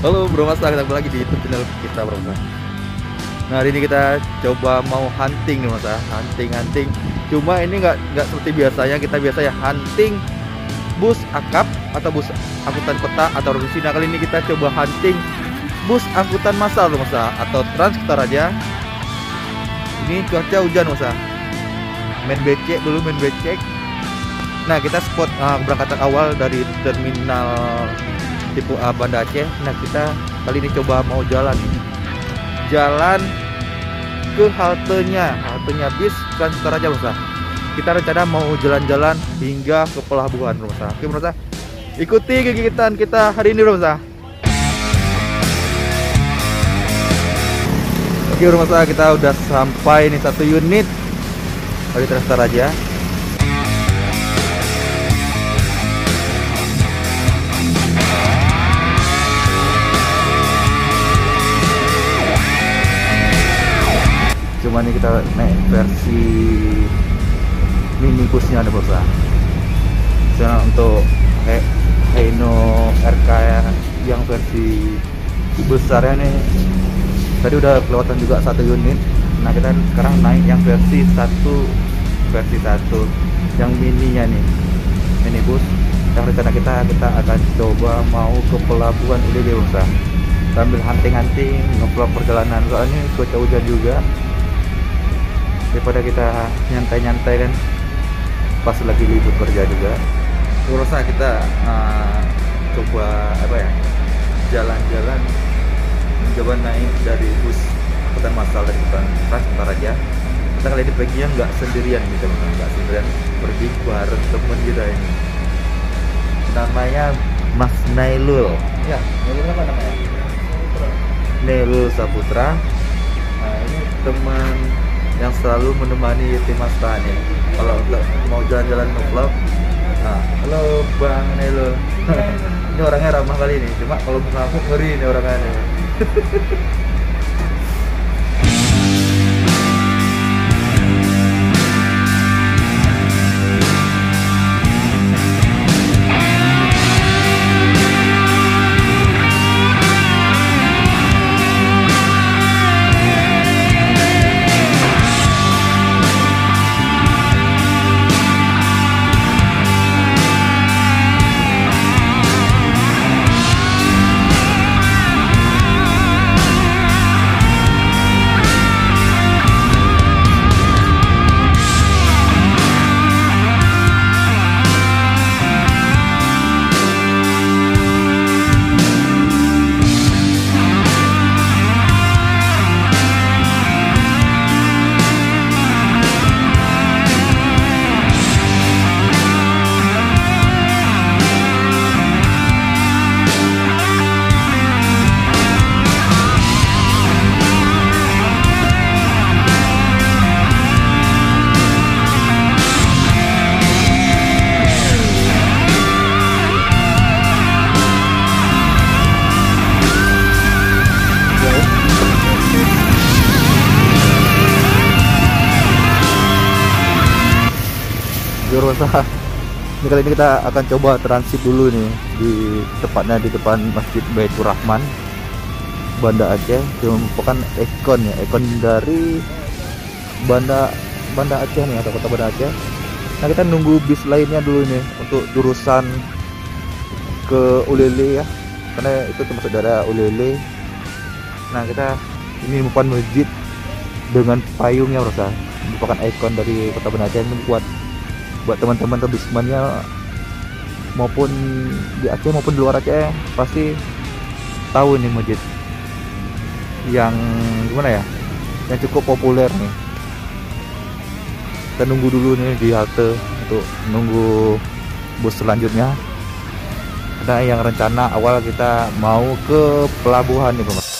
Halo Bro Mas, kita kembali lagi di YouTube channel kita Bro Mas. Nah hari ini kita coba mau hunting nih Mas, hunting. Cuma ini nggak seperti biasanya, kita biasa ya hunting bus akap atau bus angkutan kota atau provinsi. Nah kali ini kita coba hunting bus angkutan massal Mas, atau Trans Kutaraja. Ini cuaca hujan Mas. Main becek dulu, main becek. Nah kita spot keberangkatan awal dari terminal tipe A Banda Aceh. Nah kita kali ini coba mau jalan ke haltenya bis Trans Kutaraja Bro. Kita rencana mau jalan-jalan hingga ke pelabuhan Bro. Oke Bro, ikuti kegiatan kita hari ini Bro. Oke Bro, kita udah sampai nih satu unit dari Trans Kutaraja. Cuma ini kita naik versi minibusnya ada Bos. Misalnya untuk Hino RK yang versi besarnya nih tadi udah kelewatan juga satu unit. Nah kita sekarang naik yang versi satu yang mininya nih, minibus. Yang rencana kita akan coba mau ke pelabuhan UDB Bos, sambil hunting nge-vlog perjalanan, soalnya cuaca hujan juga. Daripada kita nyantai-nyantai kan pas lagi libur kerja juga. Terus kita coba jalan-jalan, mencoba naik dari bus angkutan massal dari Trans Kutaraja. Kita kali ini perginya nggak sendirian gitu, nggak sendirian, pergi bareng temen kita ini. Namanya Mas Nailul. Ya, Nailul apa namanya? Nailul Saputra. Nah, ini teman yang selalu menemani tim Mas Tani kalau mau jalan-jalan nge-vlog. Nah, halo Bang Nailul. Ini orangnya ramah kali ini, cuma kalau muka aku ngeri ini orangnya nih. Ini kali ini kita akan coba transit dulu nih di depan Masjid Baitur Rahman Banda Aceh. Itu merupakan ikon dari Banda Aceh nih, atau kota Banda Aceh. Nah kita nunggu bis lainnya dulu nih untuk jurusan ke Ulele ya, karena itu termasuk daerah Ulele. Nah ini merupakan masjid dengan payungnya Bro, merupakan ikon dari kota Banda Aceh. Ini buat teman-teman rebismannya maupun di Aceh maupun di luar Aceh pasti tahu nih masjid yang gimana ya, yang cukup populer nih. Kita nunggu dulu nih di halte untuk nunggu bus selanjutnya, karena yang rencana awal kita mau ke pelabuhan nih Bang.